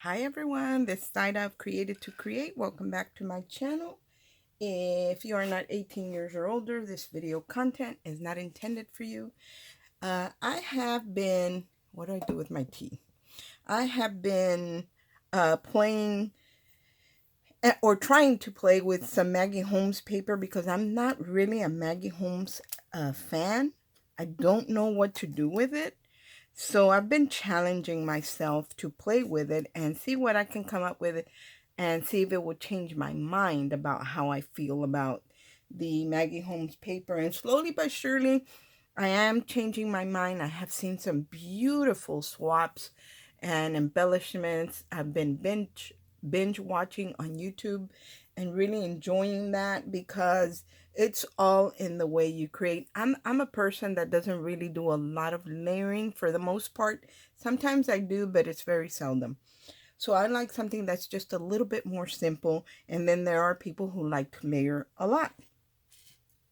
Hi everyone, this is Ida of Created to Create. Welcome back to my channel. If you are not 18 years or older, this video content is not intended for you. I have been, what do I do with my tea? I have been playing or trying to play with some Maggie Holmes paper because I'm not really a Maggie Holmes fan. I don't know what to do with it. So I've been challenging myself to play with it and see what I can come up with and see if it will change my mind about how I feel about the Maggie Holmes paper. And slowly but surely, I am changing my mind. I have seen some beautiful swaps and embellishments. I've been binge watching on YouTube and really enjoying that because it's all in the way you create. I'm a person that doesn't really do a lot of layering for the most part. Sometimes I do, but it's very seldom. So I like something that's just a little bit more simple, and then there are people who like to layer a lot.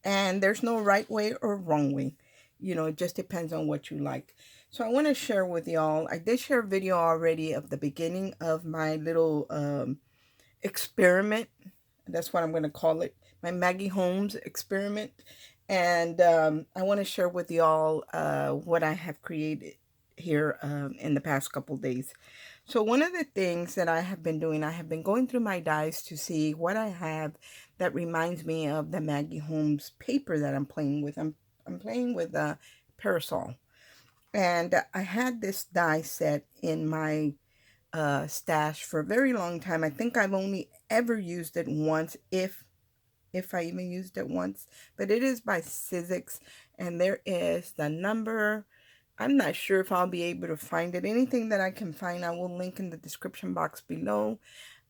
And there's no right way or wrong way. It just depends on what you like. So I want to share with y'all. I did share a video already of the beginning of my little experiment. That's what I'm going to call it. My Maggie Holmes experiment. And I want to share with y'all what I have created here in the past couple days. So one of the things that I have been doing, I have been going through my dies to see what I have that reminds me of the Maggie Holmes paper that I'm playing with. I'm playing with a parasol. And I had this die set in my stash for a very long time. I think I've only ever used it once, if I even used it once. But it is by Sizzix, and there is the number. I'm not sure if I'll be able to find it. Anything that I can find, I will link in the description box below.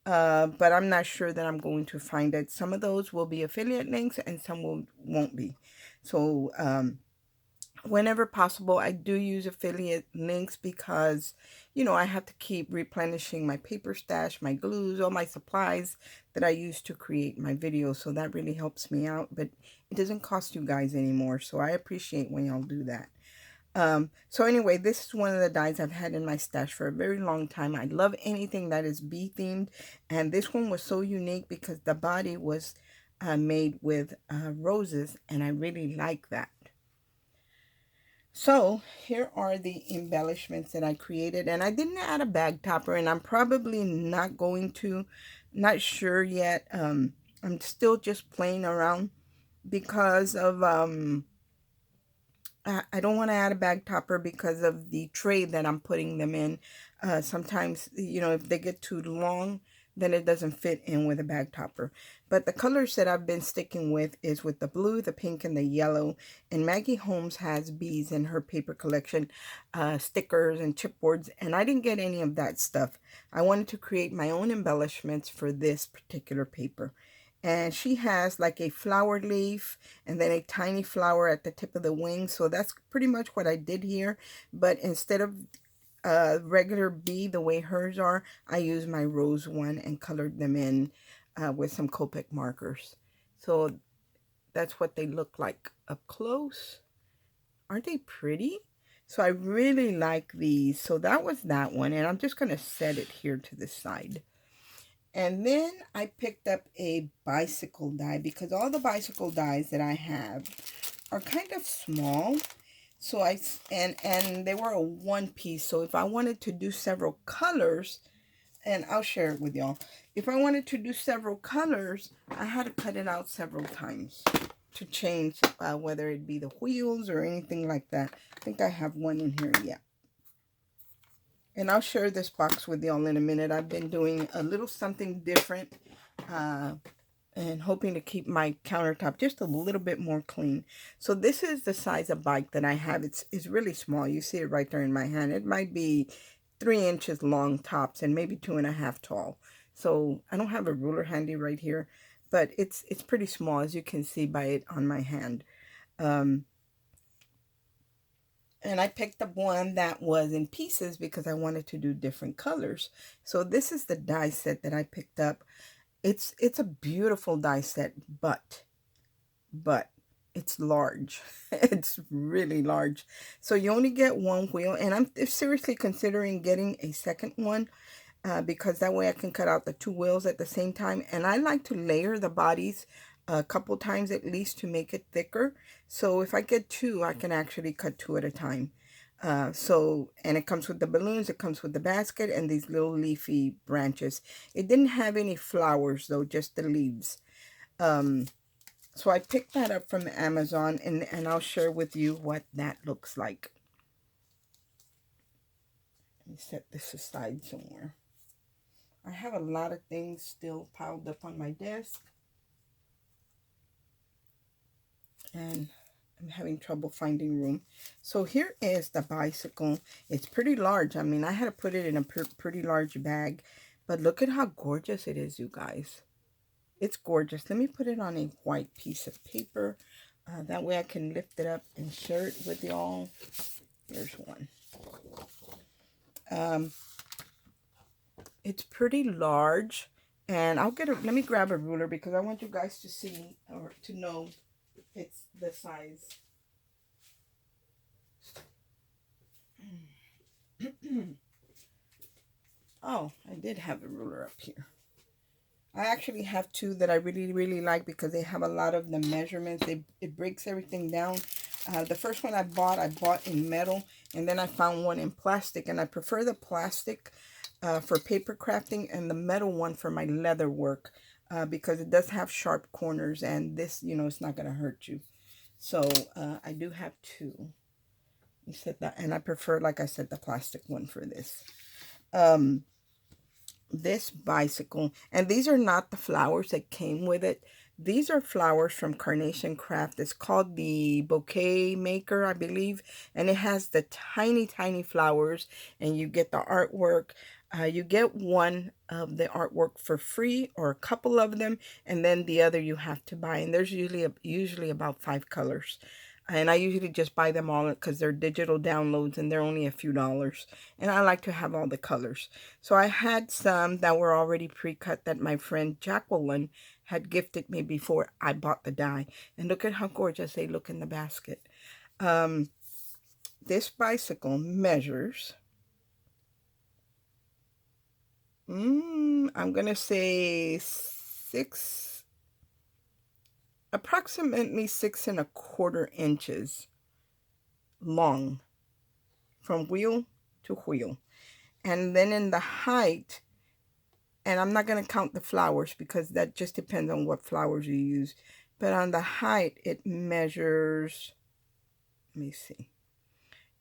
But I'm not sure that I'm going to find it. Some of those will be affiliate links and some won't be. So whenever possible, I do use affiliate links because, I have to keep replenishing my paper stash, my glues, all my supplies that I use to create my videos. So that really helps me out, but it doesn't cost you guys anymore. So I appreciate when y'all do that. So anyway, this is one of the dies I've had in my stash for a very long time. I love anything that is bee themed, and this one was so unique because the body was made with roses, and I really like that. So here are the embellishments that I created, and I didn't add a bag topper, and I'm probably not going to, not sure yet. I'm still just playing around because of I don't want to add a bag topper because of the tray that I'm putting them in. Sometimes, if they get too long, then it doesn't fit in with a bag topper. But the colors that I've been sticking with is with the blue, the pink, and the yellow. And Maggie Holmes has bees in her paper collection, stickers and chipboards, and I didn't get any of that stuff. I wanted to create my own embellishments for this particular paper. And she has like a flower leaf and then a tiny flower at the tip of the wing. So that's pretty much what I did here. But instead of regular bee the way hers are, I used my rose one and colored them in with some Copic markers. So that's what they look like up close. Aren't they pretty? So I really like these. So that was that one. And I'm just going to set it here to the side. And then I picked up a bicycle die because all the bicycle dies that I have are kind of small. So and they were a one piece. So if I wanted to do several colors, and I'll share it with y'all. If I wanted to do several colors, I had to cut it out several times to change whether it be the wheels or anything like that. I think I have one in here, yeah. And I'll share this box with y'all in a minute. I've been doing a little something different and hoping to keep my countertop just a little bit more clean. So this is the size of bike that I have. It's really small. You see it right there in my hand. It might be 3 inches long tops and maybe 2.5 tall. So I don't have a ruler handy right here, but it's pretty small, as you can see by it on my hand. And I picked up one that was in pieces because I wanted to do different colors. So this is the die set that I picked up. It's a beautiful die set, but it's large. It's really large. So you only get one wheel, and I'm seriously considering getting a second one. because that way I can cut out the two wheels at the same time. And I like to layer the bodies a couple times at least to make it thicker. So if I get two, I can actually cut two at a time. And it comes with the balloons, it comes with the basket, and these little leafy branches. It didn't have any flowers though, just the leaves. So I picked that up from Amazon, and I'll share with you what that looks like. Let me set this aside somewhere. I have a lot of things still piled up on my desk, and I'm having trouble finding room. So here is the bicycle. It's pretty large. I mean, I had to put it in a pretty large bag, but look at how gorgeous it is, you guys. It's gorgeous. Let me put it on a white piece of paper. That way I can lift it up and share it with y'all. Here's one. It's pretty large, and let me grab a ruler because I want you guys to see or to know it's the size. Oh, I did have a ruler up here. I actually have two that I really like because they have a lot of the measurements. It breaks everything down. The first one I bought in metal, and then I found one in plastic, and I prefer the plastic for paper crafting and the metal one for my leather work because it does have sharp corners, and this, you know, it's not going to hurt you. So I do have two. You said that, and I prefer, like I said, the plastic one for this. This bicycle, and these are not the flowers that came with it. These are flowers from Carnation Craft. It's called the Bouquet Maker, I believe, and it has the tiny flowers, and you get the artwork. You get one of the artwork for free, or a couple of them, and then the other you have to buy, and there's usually about 5 colors. And I usually just buy them all because they're digital downloads and they're only a few dollars. And I like to have all the colors. So I had some that were already pre-cut that my friend Jacqueline had gifted me before I bought the die. And look at how gorgeous they look in the basket. This bicycle measures, I'm going to say approximately 6¼ inches long from wheel to wheel. And then in the height, and I'm not going to count the flowers because that just depends on what flowers you use, but on the height it measures, let me see,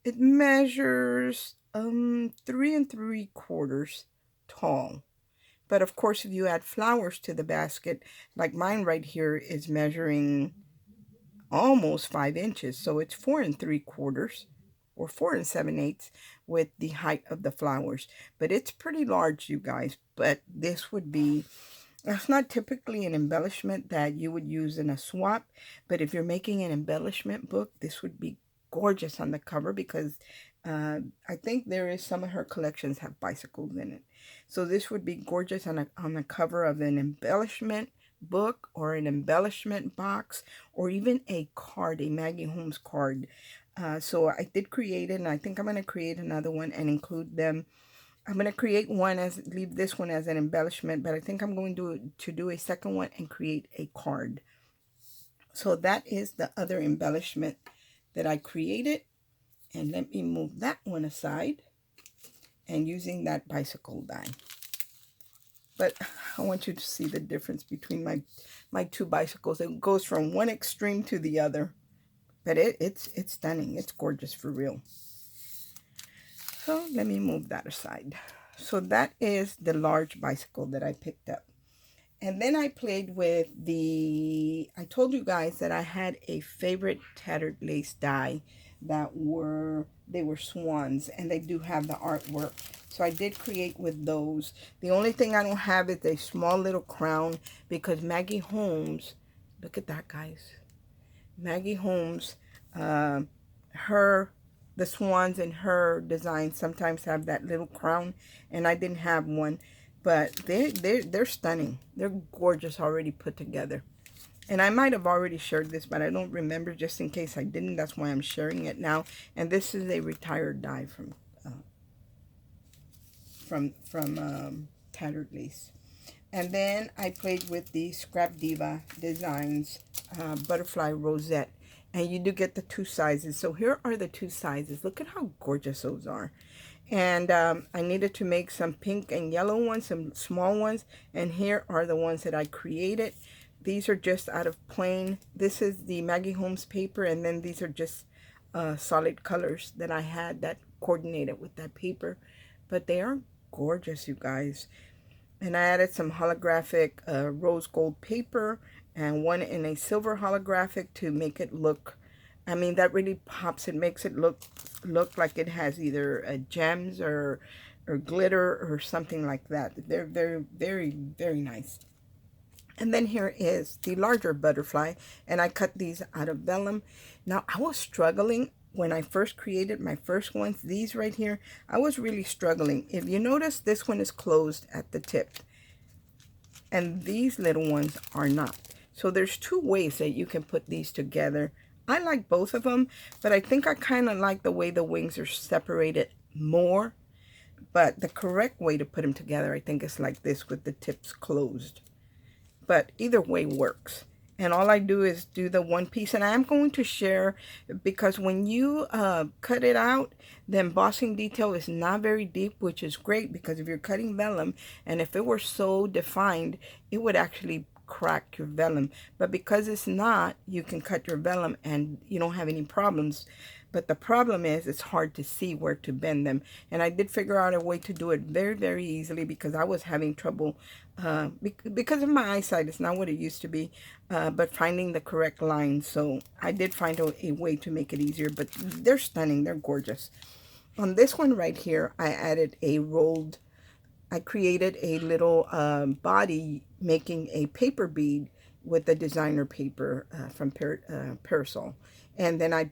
it measures 3¾ tall. But of course, if you add flowers to the basket, like mine right here is measuring almost 5 inches. So it's 4¾ or 4�7/8 with the height of the flowers. But it's pretty large, you guys. But this would be, it's not typically an embellishment that you would use in a swap. But if you're making an embellishment book, this would be gorgeous on the cover because I think there is some of her collections have bicycles in it. So this would be gorgeous on the cover of an embellishment book or an embellishment box or even a card, a Maggie Holmes card. So I did create it, and I think I'm going to create another one and include them. I'm going to create one leave this one as an embellishment, but I think I'm going to do a second one and create a card. So that is the other embellishment that I created. And let me move that one aside and using that bicycle die. But I want you to see the difference between my two bicycles. It goes from one extreme to the other. But it's stunning. It's gorgeous for real. So let me move that aside. So that is the large bicycle that I picked up. And then I played with I told you guys that I had a favorite tattered lace die that they were swans, and they do have the artwork. So I did create with those. The only thing I don't have is a small little crown because Maggie Holmes, look at that, guys. Maggie Holmes, the swans in her design sometimes have that little crown, and I didn't have one. But they're stunning. They're gorgeous already put together. And I might have already shared this, but I don't remember. Just in case I didn't, that's why I'm sharing it now. And this is a retired die from Tattered lace. And then I played with the Scrap Diva Designs butterfly rosette. And you do get the two sizes. So here are the two sizes. Look at how gorgeous those are. And I needed to make some pink and yellow ones, some small ones. And here are the ones that I created. These are just out of plain. This is the Maggie Holmes paper. And then these are just solid colors that I had that coordinated with that paper. But they are gorgeous, you guys. And I added some holographic rose gold paper and one in a silver holographic to make it look, I mean, that really pops. It makes it look like it has either gems or glitter or something like that. They're very, very, very nice. And then here is the larger butterfly, and I cut these out of vellum. Now, I was struggling when I first created my first ones, these right here. I was really struggling. If you notice, this one is closed at the tip, and these little ones are not. So there's two ways that you can put these together. I like both of them, but I think I kind of like the way the wings are separated more. But the correct way to put them together, I think, is like this with the tips closed. But either way works. And all I do is do the one piece. And I am going to share, because when you cut it out, the embossing detail is not very deep, which is great, because if you're cutting vellum, and if it were so defined, it would actually crack your vellum. But because it's not, you can cut your vellum and you don't have any problems. But the problem is it's hard to see where to bend them. And I did figure out a way to do it very, very easily, because I was having trouble because of my eyesight. It's not what it used to be, but finding the correct line. So I did find a way to make it easier, but they're stunning. They're gorgeous. On this one right here, I added a rolled, I created a little body making a paper bead with the designer paper from Parasol. And then I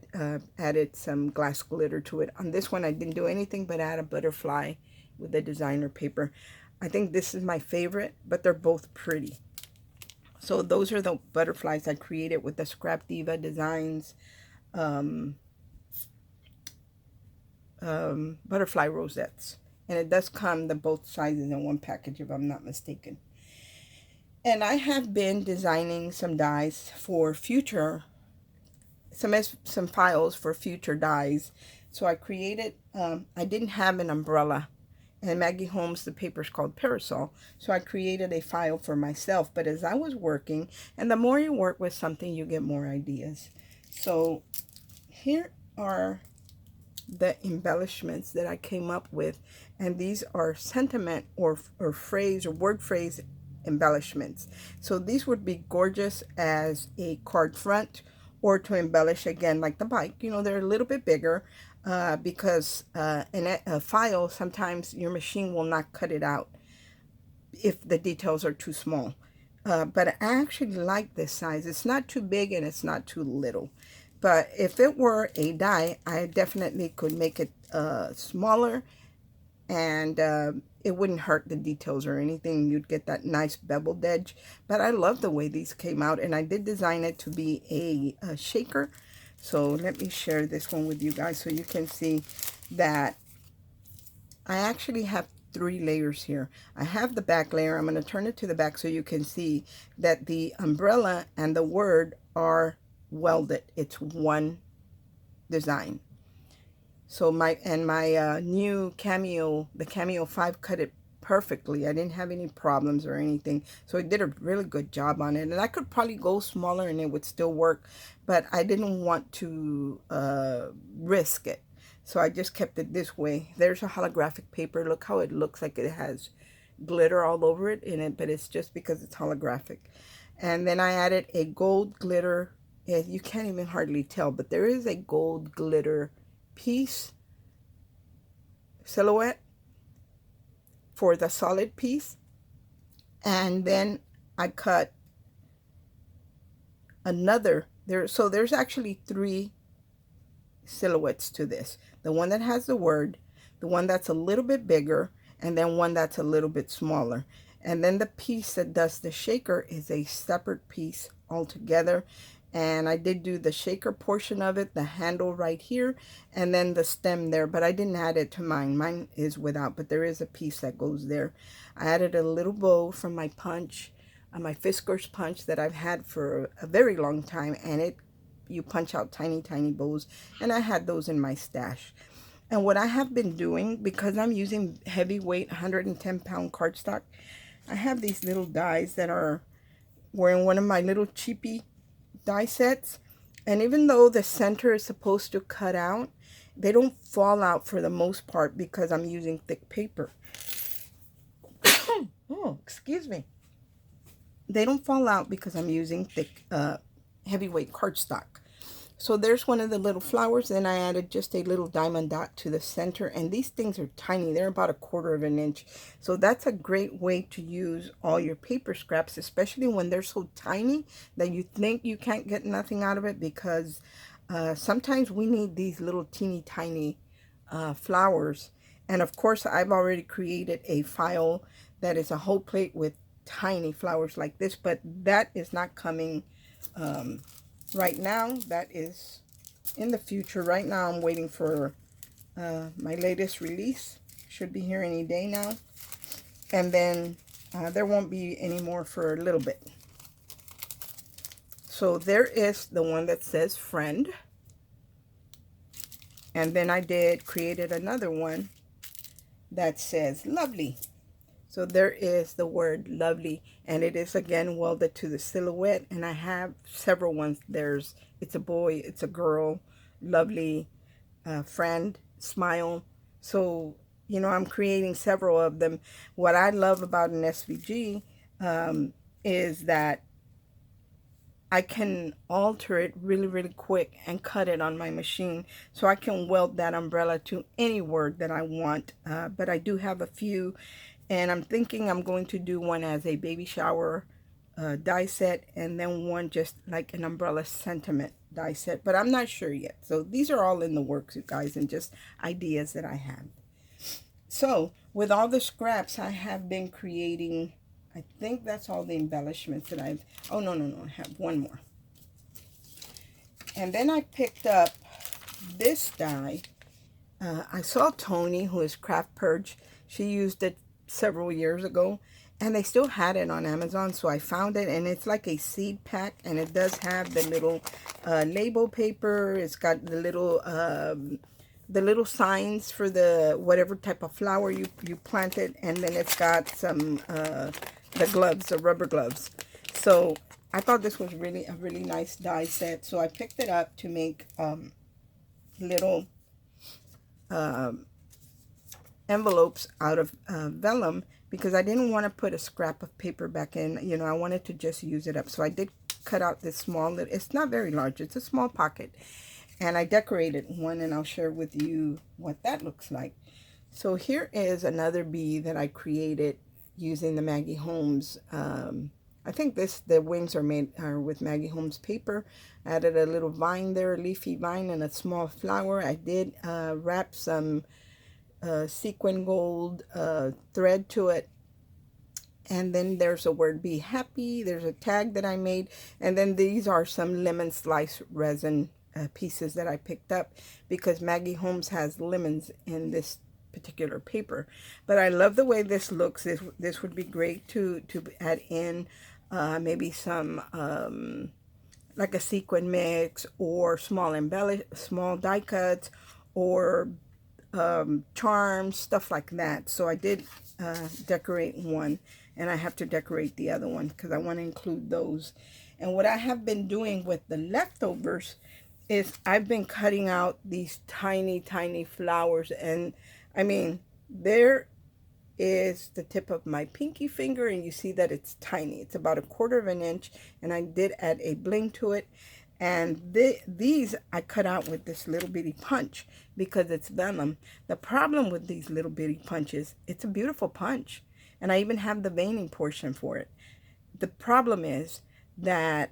added some glass glitter to it. On this one, I didn't do anything but add a butterfly with the designer paper. I think this is my favorite, but they're both pretty. So those are the butterflies I created with the Scrap Diva Designs butterfly rosettes. And it does come the both sizes in one package, if I'm not mistaken. And I have been designing some dies for future, some files for future dies. So I created, I didn't have an umbrella. And Maggie Holmes, the paper's called Parasol. So I created a file for myself. But as I was working, and the more you work with something, you get more ideas. So here are the embellishments that I came up with. And these are sentiment or phrase or word phrase embellishments. So these would be gorgeous as a card front, or to embellish again like the bike. You know, they're a little bit bigger because in a file, sometimes your machine will not cut it out if the details are too small. But I actually like this size. It's not too big and it's not too little. But if it were a die, I definitely could make it smaller, and it wouldn't hurt the details or anything. You'd get that nice beveled edge. But I love the way these came out, and I did design it to be a shaker. So let me share this one with you guys so you can see that I actually have 3 layers here. I have the back layer. I'm going to turn it to the back so you can see that the umbrella and the word are welded. It's one design. So my new Cameo, the Cameo 5 cut it perfectly. I didn't have any problems or anything. So it did a really good job on it. And I could probably go smaller and it would still work, but I didn't want to risk it. So I just kept it this way. There's a holographic paper. Look how it looks like it has glitter all over it in it, but it's just because it's holographic. And then I added a gold glitter. You can't even hardly tell, but there is a gold glitter piece silhouette for the solid piece. And then I cut another so there's actually 3 silhouettes to this. The one that has the word, the one that's a little bit bigger, and then one that's a little bit smaller. And then the piece that does the shaker is a separate piece altogether. And I did do the shaker portion of it, the handle right here, and then the stem there, but I didn't add it to mine. Mine is without, but there is a piece that goes there. I added a little bow from my punch, my Fiskars punch that I've had for a very long time, and you punch out tiny, tiny bows, and I had those in my stash. And what I have been doing, because I'm using heavyweight 110-pound cardstock, I have these little dies that were in one of my little cheapy die sets, and even though the center is supposed to cut out, they don't fall out for the most part because I'm using thick paper. Oh, excuse me. They don't fall out because I'm using thick heavyweight cardstock. So there's one of the little flowers. Then I added just a little diamond dot to the center, and these things are tiny. They're about 1/4 of an inch. So that's a great way to use all your paper scraps, especially when they're so tiny that you think you can't get nothing out of it, because sometimes we need these little teeny tiny flowers. And of course, I've already created a file that is a whole plate with tiny flowers like this, but that is not coming right now. That is in the future. Right now I'm waiting for my latest release. Should be here any day now. And then there won't be any more for a little bit. So there is the one that says friend. And then I created another one that says lovely. So there is the word lovely, and it is again welded to the silhouette. And I have several ones. It's a boy, it's a girl, lovely, friend, smile. So, you know, I'm creating several of them. What I love about an SVG is that I can alter it really, really quick and cut it on my machine. So I can weld that umbrella to any word that I want. But I do have a few. And I'm thinking I'm going to do one as a baby shower die set, and then one just like an umbrella sentiment die set. But I'm not sure yet. So these are all in the works, you guys, and just ideas that I have. So with all the scraps, I have been creating, I think that's all the embellishments that oh, no, I have one more. And then I picked up this die. I saw Tony, who is Craft Purge. She used it several years ago, and they still had it on Amazon, so I found it, and it's like a seed pack, and it does have the little label paper. It's got the little signs for the whatever type of flower you planted, and then it's got some the gloves, the rubber gloves. So I thought this was really a really nice die set, so I picked it up to make little envelopes out of vellum, because I didn't want to put a scrap of paper back in. You know, I wanted to just use it up. So I did cut out this small, it's not very large, it's a small pocket, and I decorated one, and I'll share with you what that looks like. So here is another bee that I created using the Maggie Holmes. I think the wings are with Maggie Holmes paper. I added a little vine there, a leafy vine, and a small flower. I did wrap some sequin gold thread to it, and then there's a word be happy. There's a tag that I made, and then these are some lemon slice resin pieces that I picked up, because Maggie Holmes has lemons in this particular paper. But I love the way this looks. This would be great to add in maybe some like a sequin mix, or small die cuts, or charms, stuff like that. So I did decorate one, and I have to decorate the other one because I want to include those. And what I have been doing with the leftovers is I've been cutting out these tiny, tiny flowers. And I mean, there is the tip of my pinky finger, and you see that it's tiny. It's about 1/4 of an inch, and I did add a bling to it. And these I cut out with this little bitty punch because it's vellum. The problem with these little bitty punches, it's a beautiful punch, and I even have the veining portion for it. The problem is that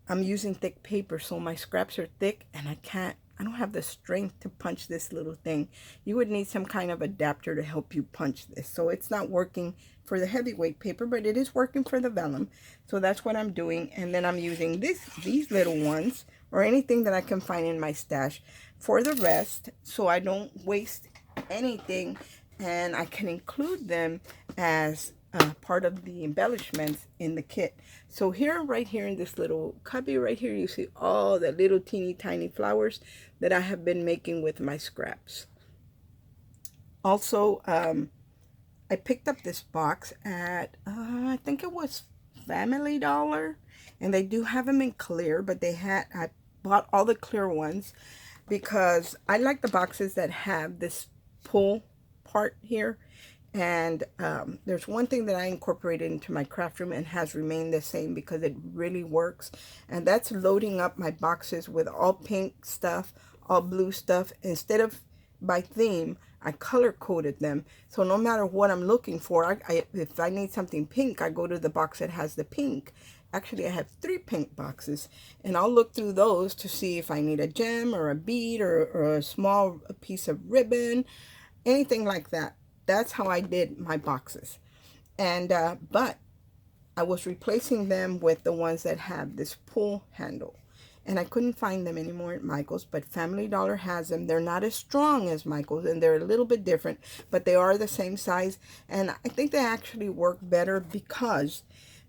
I'm using thick paper, so my scraps are thick, and I don't have the strength to punch this little thing. You would need some kind of adapter to help you punch this. So it's not working for the heavyweight paper, but it is working for the vellum. So that's what I'm doing. And then I'm using these little ones, or anything that I can find in my stash for the rest, so I don't waste anything, and I can include them as part of the embellishments in the kit. So here, right here in this little cubby right here, you see all the little teeny tiny flowers that I have been making with my scraps. Also, I picked up this box at, I think it was Family Dollar, and they do have them in clear, but I bought all the clear ones because I like the boxes that have this pull part here. And there's one thing that I incorporated into my craft room and has remained the same because it really works, and that's loading up my boxes with all pink stuff, all blue stuff. Instead of by theme, I color coded them, so no matter what I'm looking for, if I need something pink, I go to the box that has the pink. Actually, I have 3 pink boxes, and I'll look through those to see if I need a gem or a bead or a small piece of ribbon, anything like that. That's how I did my boxes. And but I was replacing them with the ones that have this pull handle, and I couldn't find them anymore at Michael's, but Family Dollar has them. They're not as strong as Michael's, and they're a little bit different, but they are the same size, and I think they actually work better because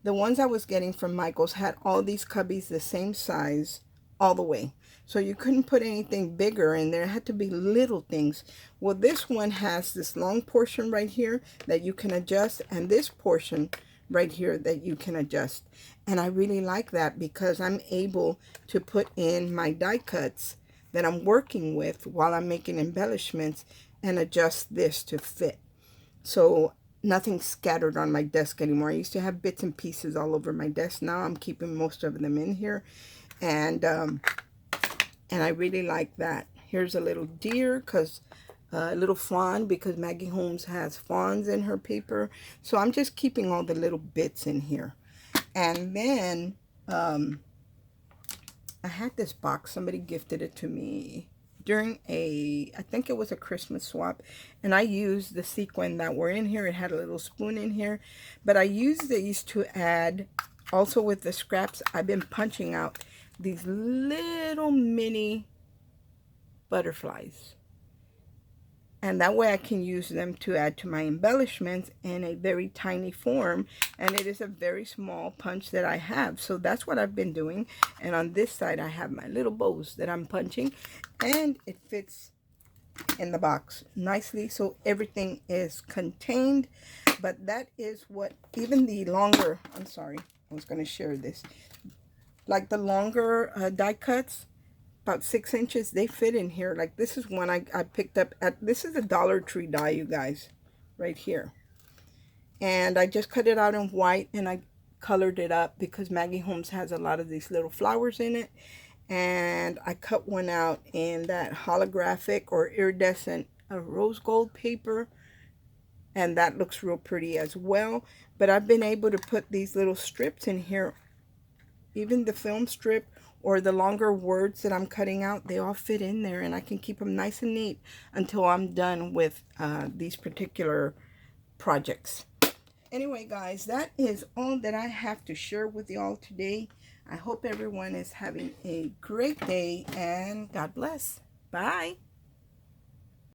the ones I was getting from Michael's had all these cubbies the same size all the way. So you couldn't put anything bigger in there. It had to be little things. Well, this one has this long portion right here that you can adjust, and this portion right here that you can adjust. And I really like that because I'm able to put in my die cuts that I'm working with while I'm making embellishments and adjust this to fit. So nothing's scattered on my desk anymore. I used to have bits and pieces all over my desk. Now I'm keeping most of them in here. And I really like that. Here's a little deer, a little fawn, because Maggie Holmes has fawns in her paper. So I'm just keeping all the little bits in here. And then I had this box. Somebody gifted it to me during I think it was a Christmas swap. And I used the sequin that were in here. It had a little spoon in here. But I used these to add, also with the scraps, I've been punching out these little mini butterflies, and that way I can use them to add to my embellishments in a very tiny form, and it is a very small punch that I have. So that's what I've been doing. And on this side I have my little bows that I'm punching, and it fits in the box nicely, so everything is contained. But that is what, even the longer, I'm sorry, I was going to share this, like the longer die cuts, about 6 inches, they fit in here. Like this is one I picked up at, this is a Dollar Tree die, you guys, right here. And I just cut it out in white, and I colored it up because Maggie Holmes has a lot of these little flowers in it. And I cut one out in that holographic or iridescent rose gold paper, and that looks real pretty as well. But I've been able to put these little strips in here. Even the film strip or the longer words that I'm cutting out, they all fit in there, and I can keep them nice and neat until I'm done with these particular projects. Anyway, guys, that is all that I have to share with y'all today. I hope everyone is having a great day, and God bless. Bye.